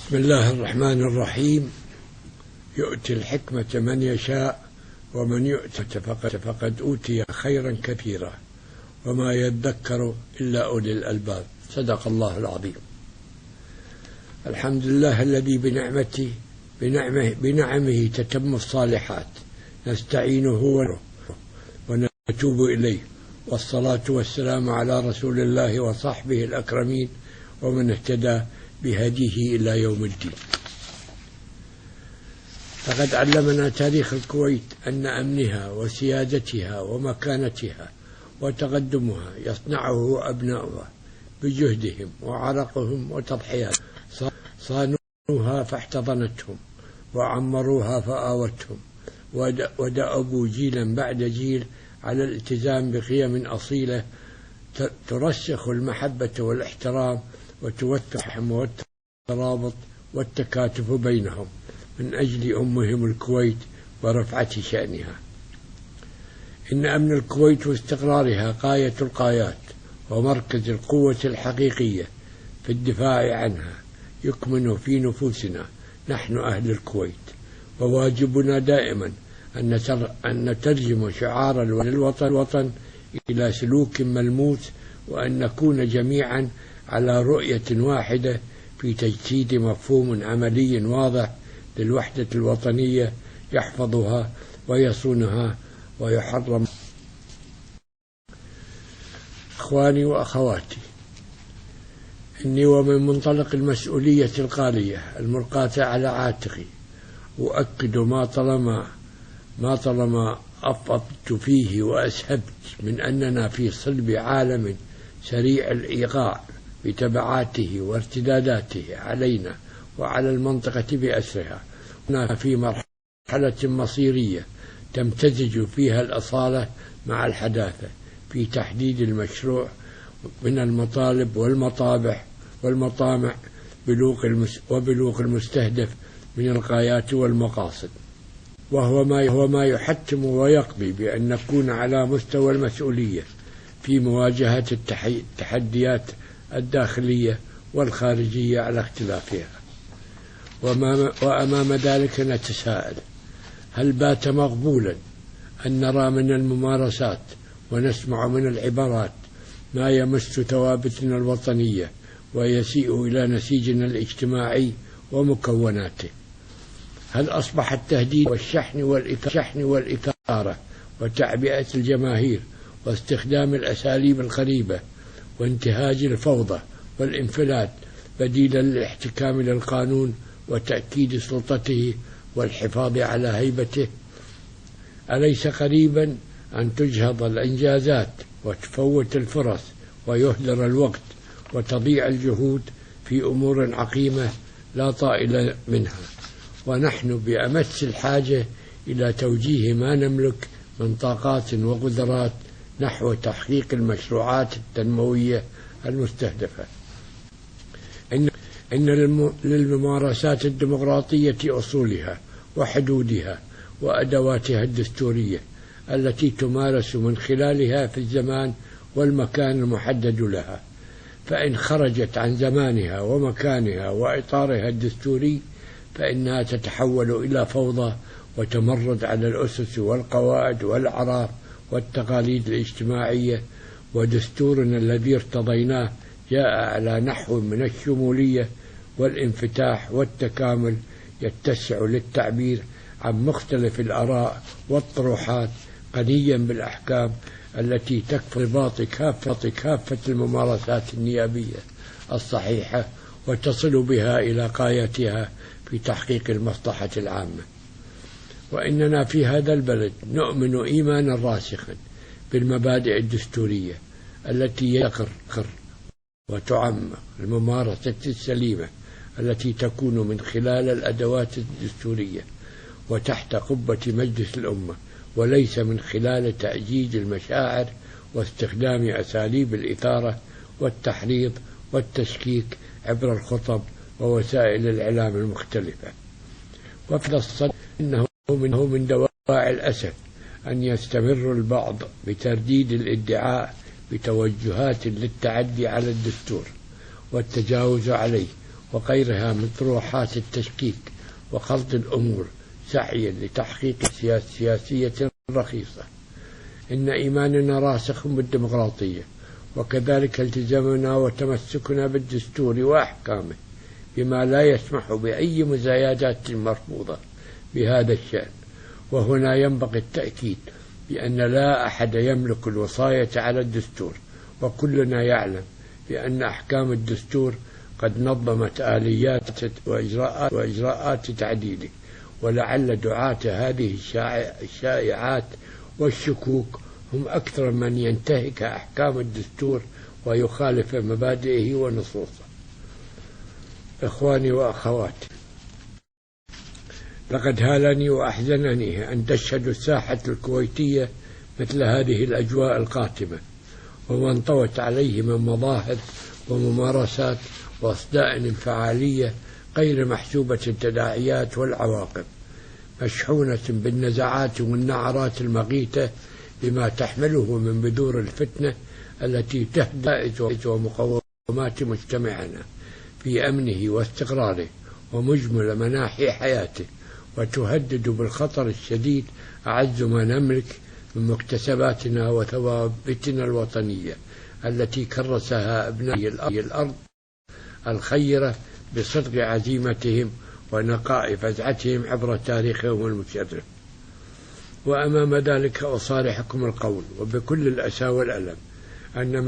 بسم الله الرحمن الرحيم. يؤتي الحكمة من يشاء ومن يؤت فقد أوتي خيرا كثيرا وما يذكر إلا أولي الألباب. صدق الله العظيم. الحمد لله الذي بنعمه تتم الصالحات، نستعينه ونتوب إليه، والصلاة والسلام على رسول الله وصحبه الأكرمين ومن اهتدى بهديه إلى يوم الدين. فقد علمنا تاريخ الكويت أن أمنها وسيادتها ومكانتها وتقدمها يصنعه أبناؤها بجهدهم وعرقهم وتضحياتهم. صانوها فاحتضنتهم، وعمروها فآوتهم، ودأبوا جيلا بعد جيل على الالتزام بقيم أصيلة ترسخ المحبة والاحترام وتوثق والترابط والتكاتف بينهم من أجل أمهم الكويت ورفعة شأنها. إن أمن الكويت واستقرارها غاية الغايات ومركز القوة الحقيقية في الدفاع عنها يكمن في نفوسنا نحن أهل الكويت، وواجبنا دائما أن نترجم شعار الوطن إلى سلوك ملموس، وأن نكون جميعا على رؤية واحدة في تجسيد مفهوم عملي واضح للوحدة الوطنية يحفظها ويصونها ويحرم. إخواني وأخواتي، إني ومن منطلق المسؤولية الغالية الملقاة على عاتقي أؤكد ما طالما أفضت فيه وأسهبت من أننا في صلب عالم سريع الإيقاع بتبعاته وارتداداته علينا وعلى المنطقة بأسرها. هنا في مرحلة مصيرية تمتزج فيها الأصالة مع الحداثة في تحديد المشروع من المطالب والمطامع وبلوغ المستهدف من الغايات والمقاصد، وهو ما يحتم ويقضي بأن نكون على مستوى المسؤولية في مواجهة التحديات الداخلية والخارجية على اختلافها. وأمام ذلك نتساءل: هل بات مقبولا أن نرى من الممارسات ونسمع من العبارات ما يمس ثوابتنا الوطنية ويسيء إلى نسيجنا الاجتماعي ومكوناته؟ هل أصبح التهديد والشحن والإثارة وتعبئة الجماهير واستخدام الأساليب الغريبة وانتهاج الفوضى والانفلات بديلا للاحتكام للقانون وتأكيد سلطته والحفاظ على هيبته؟ أليس قريبا أن تجهض الإنجازات وتفوت الفرص ويهدر الوقت وتضيع الجهود في أمور عقيمة لا طائل منها، ونحن بأمس الحاجة إلى توجيه ما نملك من طاقات وقدرات نحو تحقيق المشروعات التنموية المستهدفة؟ إن للممارسات الديمقراطية أصولها وحدودها وأدواتها الدستورية التي تمارس من خلالها في الزمان والمكان المحدد لها، فإن خرجت عن زمانها ومكانها وإطارها الدستوري فإنها تتحول إلى فوضى وتمرد على الأسس والقواعد والأعراف والتقاليد الاجتماعية. ودستورنا الذي ارتضيناه جاء على نحو من الشمولية والانفتاح والتكامل يتسع للتعبير عن مختلف الآراء والطروحات، غنيا بالأحكام التي تكفي رباط كافة الممارسات النيابية الصحيحة وتصل بها إلى غايتها في تحقيق المصلحة العامة. وإننا في هذا البلد نؤمن إيمانا راسخا بالمبادئ الدستورية التي يقر وتعمق الممارسة السليمة التي تكون من خلال الأدوات الدستورية وتحت قبة مجلس الأمة، وليس من خلال تأجيج المشاعر واستخدام أساليب الإثارة والتحريض والتشكيك عبر الخطب ووسائل الإعلام المختلفة. وفي الصدق إنه من دواعي الأسف أن يستمر البعض بترديد الادعاء بتوجهات للتعدي على الدستور والتجاوز عليه وغيرها من طروحات التشكيك وخلط الأمور سعيا لتحقيق سياسية رخيصة. إن إيماننا راسخ بالديمقراطية، وكذلك التزامنا وتمسكنا بالدستور وأحكامه بما لا يسمح بأي مزايدات مرفوضة بهذا الشأن. وهنا ينبغي التأكيد بأن لا أحد يملك الوصاية على الدستور، وكلنا يعلم بأن أحكام الدستور قد نظمت آليات وإجراءات تعديله. ولعل دعاة هذه الشائعات والشكوك هم أكثر من ينتهك أحكام الدستور ويخالف مبادئه ونصوصه. إخواني وأخواتي، لقد هالني وأحزنني أن تشهد الساحة الكويتية مثل هذه الأجواء القاتمة، وما انطوت عليه من مظاهر وممارسات وأصداء انفعالية غير محسوبة التداعيات والعواقب، مشحونة بالنزعات والنعرات المغيتة بما تحمله من بذور الفتنة التي تهدئ ومقومات مجتمعنا في أمنه واستقراره ومجمل مناحي حياته، وتهدد بالخطر الشديد أعز ما نملك من مكتسباتنا وثوابتنا الوطنية التي كرسها أبناء الأرض الخيرة بصدق عزيمتهم ونقاء فزعتهم عبر تاريخهم المشرف. وأمام ذلك أصارحكم القول وبكل الأسى والألم أن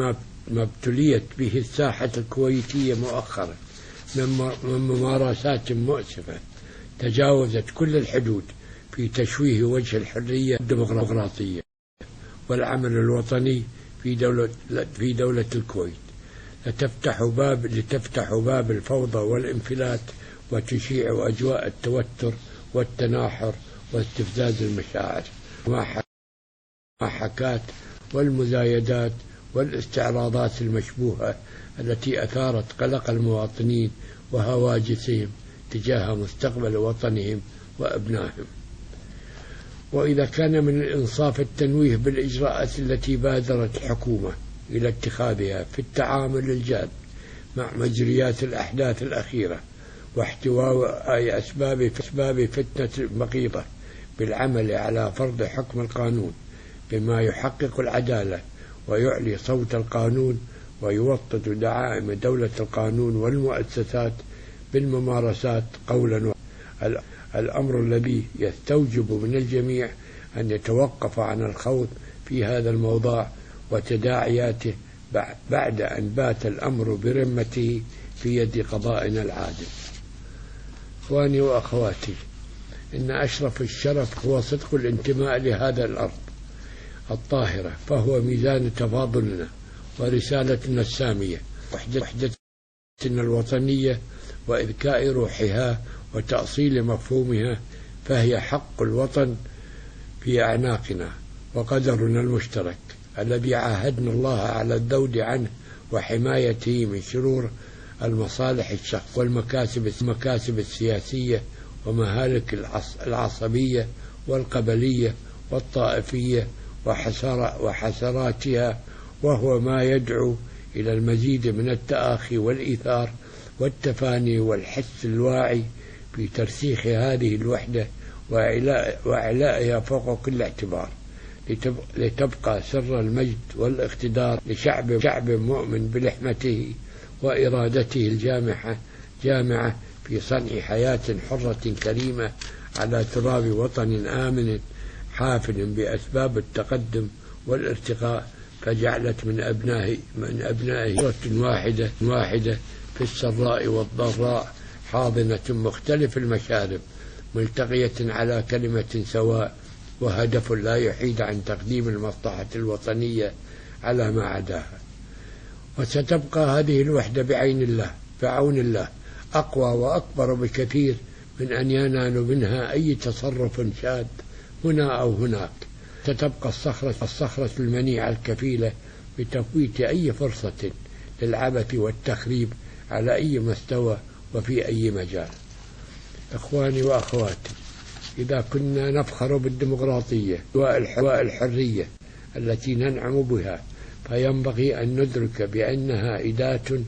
ما ابتليت به الساحة الكويتية مؤخرا من ممارسات مؤسفة تجاوزت كل الحدود في تشويه وجه الحرية الديمقراطية والعمل الوطني في دولة الكويت، لتفتح باب الفوضى والانفلات وتشيع أجواء التوتر والتناحر واستفزاز المشاعر والمحاكات والمزايدات والاستعراضات المشبوهة التي أثارت قلق المواطنين وهواجسهم تجاه مستقبل وطنهم وأبنائهم. وإذا كان من الإنصاف التنويه بالإجراءات التي بادرت الحكومة إلى اتخاذها في التعامل الجاد مع مجريات الأحداث الأخيرة واحتواء أي أسباب فتنة المقيضة بالعمل على فرض حكم القانون بما يحقق العدالة ويعلي صوت القانون ويوطد دعائم دولة القانون والمؤسسات بالممارسات قولا الأمر الذي يستوجب من الجميع أن يتوقف عن الخوض في هذا الموضوع وتداعياته بعد أن بات الأمر برمته في يد قضائنا العادل. إخواني وأخواتي، إن أشرف الشرف هو صدق الانتماء لهذا الأرض الطاهرة، فهو ميزان تفاضلنا ورسالتنا السامية، وحدتنا الوطنية وإذكاء روحها وتأصيل مفهومها، فهي حق الوطن في أعناقنا وقدرنا المشترك الذي عاهدنا الله على الذود عنه وحمايته من شرور المصالح الشخص والمكاسب السياسية ومهالك العصبية والقبلية والطائفية وحسراتها، وهو ما يدعو إلى المزيد من التآخي والإيثار والتفاني والحس الواعي في ترسيخ هذه الوحدة وإعلائها فوق كل اعتبار، لتبقى سر المجد والاقتدار لشعب مؤمن بلحمته وإرادته الجامعة في صنع حياة حرة كريمة على تراب وطن آمن حافل بأسباب التقدم والارتقاء، فجعلت من أبنائه واحدة في السراء والضراء، حاضنة مختلف المشارب، ملتقية على كلمة سواء، وهدف لا يحيد عن تقديم المصلحة الوطنية على ما عداها. وستبقى هذه الوحدة بعون الله أقوى وأكبر بكثير من أن ينال منها أي تصرف شاذ هنا أو هناك. ستبقى الصخرة المنيعة الكفيلة بتفويت أي فرصة للعبث والتخريب على أي مستوى وفي أي مجال. إخواني وأخواتي، إذا كنا نفخر بالديمقراطية والحرية التي ننعم بها، فينبغي أن ندرك بأنها أداة